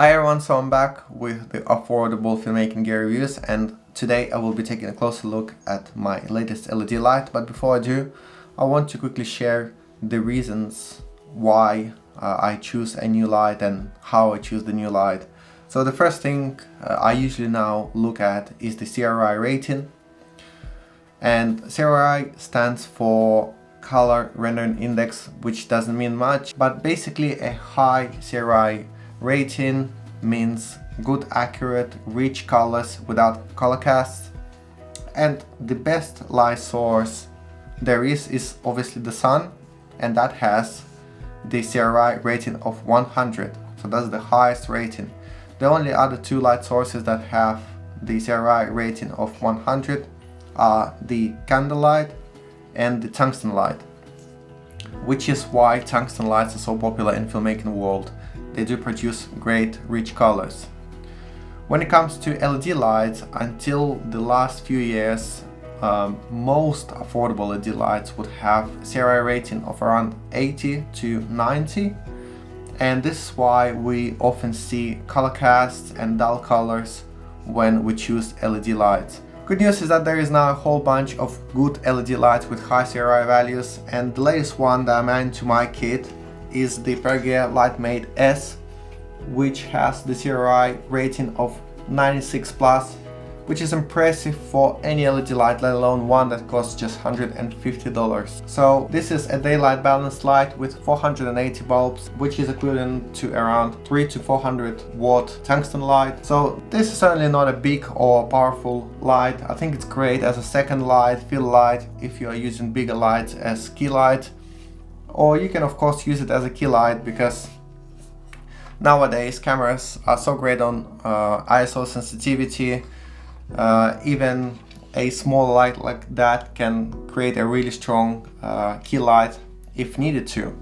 Hi everyone, so I'm back with the affordable filmmaking gear reviews, and today I will be taking a closer look at my latest LED light. But before I do, I want to quickly share the reasons why I choose a new light and how I choose the new light. So the first thing I usually now look at is the Cri rating, and Cri stands for color rendering index, which doesn't mean much, but basically a high Cri rating means good, accurate, rich colors without color casts. And the best light source there is obviously the sun, and that has the Cri rating of 100, so that's the highest rating. The only other two light sources that have the Cri rating of 100 are the candlelight and the tungsten light, which is why tungsten lights are so popular in filmmaking world. They do produce great rich colors. When it comes to LED lights, until the last few years, most affordable LED lights would have Cri rating of around 80 to 90, and this is why we often see color casts and dull colors when we choose LED lights. Good news is that there is now a whole bunch of good LED lights with high Cri values, and the latest one that I'm adding to my kit is the Pergear Lightmate S, which has the Cri rating of 96 plus, which is impressive for any LED light, let alone one that costs just $150. So this is a daylight balanced light with 480 bulbs, which is equivalent to around 300 to 400 watt tungsten light. So this is certainly not a big or powerful light. I think it's great as a second light, fill light, if you are using bigger lights as key light. Or you can of course use it as a key light, because nowadays cameras are so great on ISO sensitivity. Even a small light like that can create a really strong key light if needed to.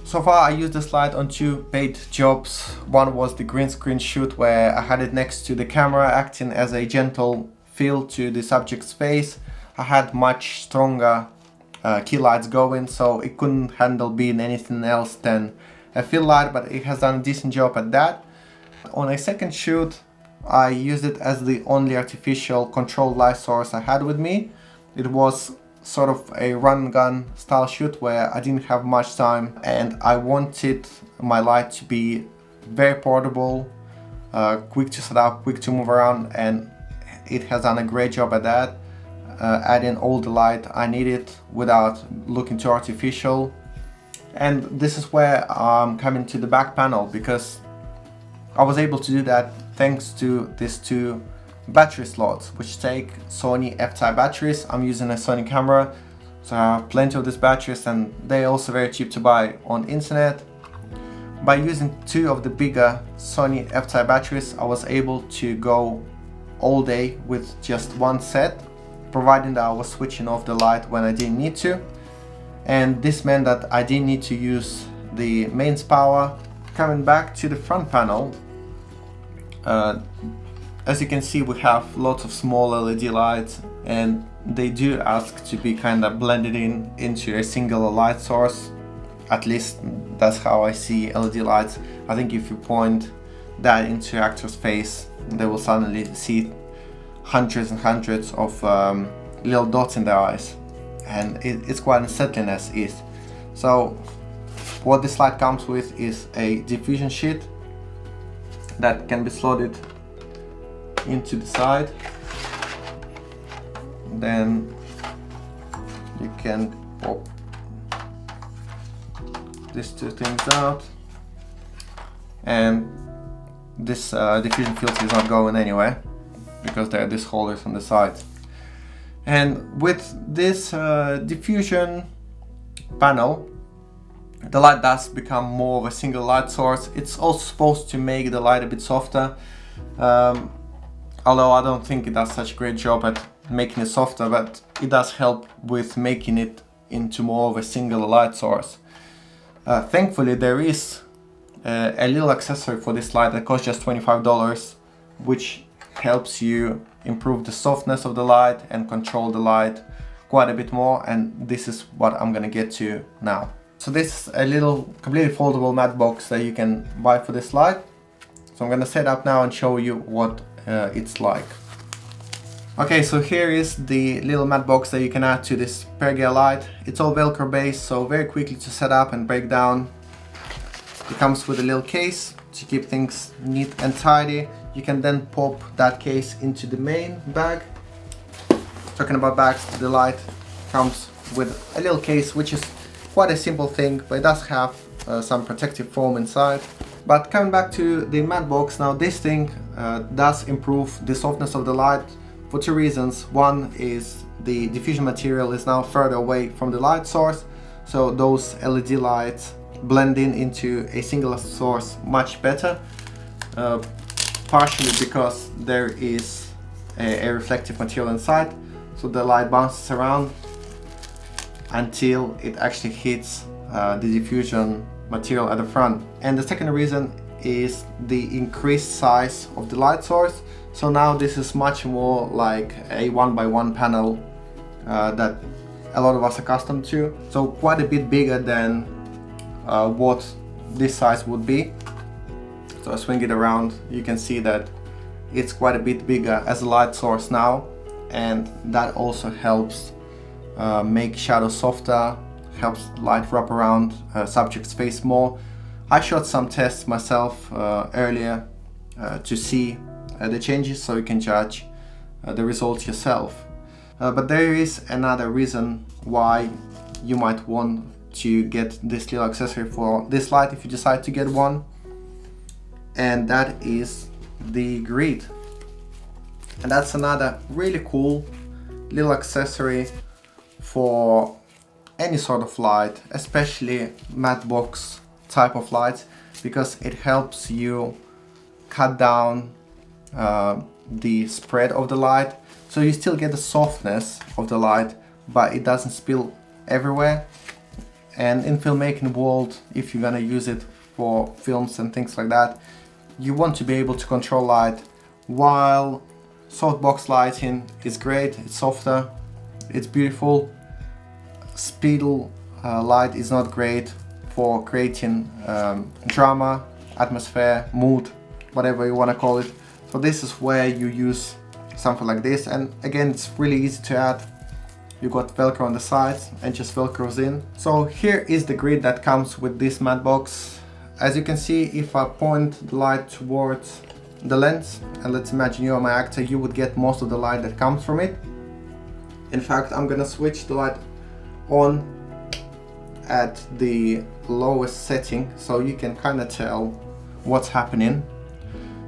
So far I used this light on two paid jobs. One was the green screen shoot, where I had it next to the camera acting as a gentle fill to the subject's face. I had much stronger key lights going, so it couldn't handle being anything else than a fill light, but it has done a decent job at that. On a second shoot, I used it as the only artificial controlled light source I had with me. It was sort of a run and gun style shoot where I didn't have much time, and I wanted my light to be very portable, quick to set up, quick to move around, and it has done a great job at that. Adding all the light I needed without looking too artificial. And this is where I'm coming to the back panel, because I was able to do that thanks to these two battery slots, which take Sony F-type batteries. I'm using a Sony camera, so I have plenty of these batteries, and they're also very cheap to buy on internet. By using two of the bigger Sony F-type batteries, I was able to go all day with just one set, providing that I was switching off the light when I didn't need to. And this meant that I didn't need to use the mains power. Coming back to the front panel, as you can see, we have lots of small LED lights, and they do ask to be kind of blended into a single light source. At least that's how I see LED lights. I think if you point that into actor's face, they will suddenly see hundreds and hundreds of little dots in their eyes, and it's quite unsettling as is. So what this light comes with is a diffusion sheet that can be slotted into the side. Then you can pop these two things out, and this diffusion filter is not going anywhere because there are these holders on the side. And with this diffusion panel, the light does become more of a single light source. It's also supposed to make the light a bit softer, although I don't think it does such a great job at making it softer, but it does help with making it into more of a single light source. Thankfully there is a little accessory for this light that costs just $25, which helps you improve the softness of the light and control the light quite a bit more, and this is what I'm gonna get to now. So this is a little completely foldable matte box that you can buy for this light. So I'm gonna set up now and show you what it's like. Okay, so here is the little matte box that you can add to this Pergear light. It's all Velcro based, so very quickly to set up and break down. It comes with a little case to keep things neat and tidy. You can then pop that case into the main bag. Talking about bags, the light comes with a little case, which is quite a simple thing, but it does have some protective foam inside. But coming back to the matte box, now this thing does improve the softness of the light for two reasons. One is the diffusion material is now further away from the light source, so those LED lights blend in into a single source much better, partially because there is a reflective material inside, so the light bounces around until it actually hits the diffusion material at the front. And the second reason is the increased size of the light source. So now this is much more like a 1x1 panel that a lot of us are accustomed to. So quite a bit bigger than what this size would be. So I swing it around, you can see that it's quite a bit bigger as a light source now, and that also helps make shadows softer, helps light wrap around subject's face more. I shot some tests myself earlier to see the changes, so you can judge the results yourself. But there is another reason why you might want to get this little accessory for this light if you decide to get one, and that is the grid. And that's another really cool little accessory for any sort of light, especially matte box type of lights, because it helps you cut down the spread of the light, so you still get the softness of the light, but it doesn't spill everywhere. And in filmmaking world, if you're gonna use it for films and things like that, you want to be able to control light. While softbox lighting is great, it's softer, it's beautiful, speedle light is not great for creating drama, atmosphere, mood, whatever you want to call it. So this is where you use something like this, and again, it's really easy to add. You got Velcro on the sides and just Velcros in. So here is the grid that comes with this matte box. As you can see, if I point the light towards the lens, and let's imagine you are my actor, you would get most of the light that comes from it. In fact, I'm gonna switch the light on at the lowest setting so you can kind of tell what's happening.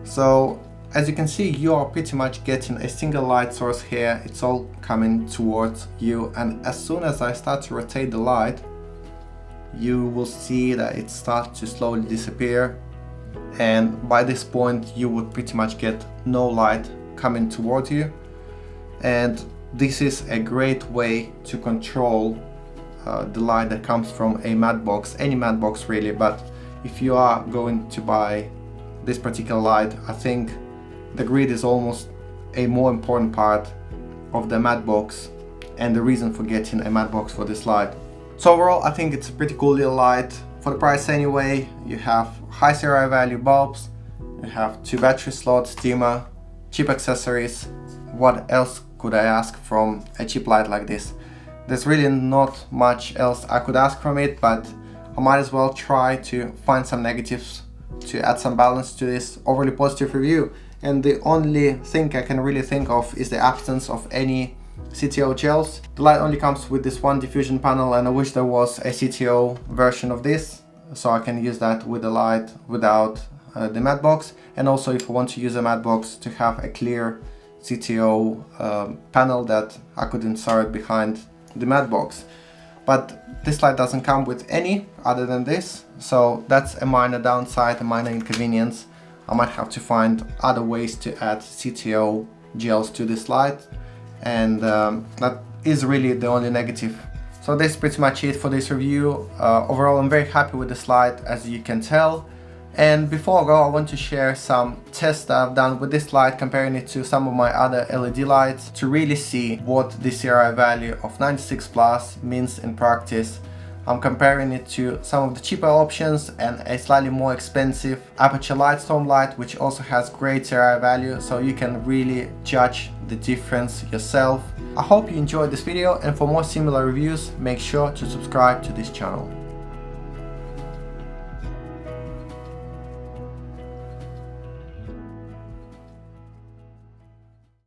So as you can see, you are pretty much getting a single light source here. It's all coming towards you, and as soon as I start to rotate the light, you will see that it starts to slowly disappear, and by this point you would pretty much get no light coming towards you. And this is a great way to control the light that comes from a matte box, any matte box really, but if you are going to buy this particular light, I think the grid is almost a more important part of the matte box and the reason for getting a matte box for this light. So overall, I think it's a pretty cool little light. For the price anyway, you have high CRI value bulbs, you have 2 battery slots, dimmer, cheap accessories. What else could I ask from a cheap light like this? There's really not much else I could ask from it, but I might as well try to find some negatives to add some balance to this overly positive review. And the only thing I can really think of is the absence of any CTO gels. The light only comes with this one diffusion panel, and I wish there was a CTO version of this, so I can use that with the light without the matte box. And also, if I want to use a matte box, to have a clear CTO panel that I could insert behind the matte box. But this light doesn't come with any other than this, so that's a minor downside, a minor inconvenience. I might have to find other ways to add CTO gels to this light, and that is really the only negative. So this is pretty much it for this review. Overall, I'm very happy with this light, as you can tell. And before I go, I want to share some tests that I've done with this light, comparing it to some of my other LED lights to really see what the CRI value of 96 plus means in practice. I'm comparing it to some of the cheaper options and a slightly more expensive Aperture Lightstorm light, which also has great TRI value, so you can really judge the difference yourself. I hope you enjoyed this video, and for more similar reviews, make sure to subscribe to this channel.